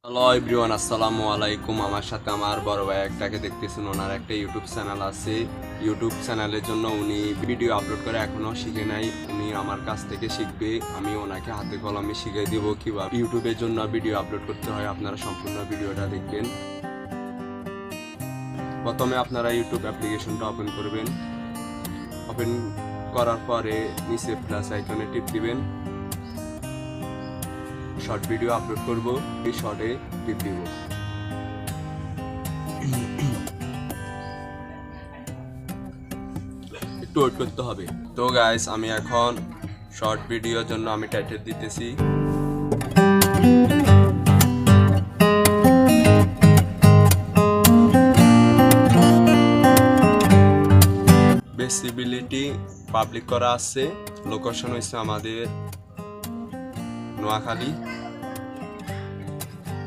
Hello everyone, আসসালামু আলাইকুম। আমার সাথে আমার বড় ভাই একটাকে দেখতেছেন, ওনার একটা ইউটিউব চ্যানেল আছে। ইউটিউব চ্যানেলের জন্য উনি ভিডিও আপলোড করে এখনও শিখে নাই। উনি আমার কাছ থেকে শিখবে, আমি ওনাকে হাতে কলমে শিখিয়ে দিব কিভাবে ইউটিউবের জন্য ভিডিও আপলোড করতে হয়। আপনারা সম্পূর্ণ ভিডিওটা দেখবেন। প্রথমে আপনারা ইউটিউব অ্যাপ্লিকেশনটা ওপেন করবেন। ওপেন করার পরে নিচে প্লাস আইকনে টিপ দিবেন। শর্ট ভিডিও আপলোড করব, এই শর্টে টিপ দিব। একটু ওয়েট করতে হবে। তো গাইস, আমি এখন শর্ট ভিডিওর জন্য আমি টাইটেল দিতেছি ভিজিবিলিটি পাবলিক করা আছে। লোকেশন হচ্ছে আমাদের নোয়াখালী।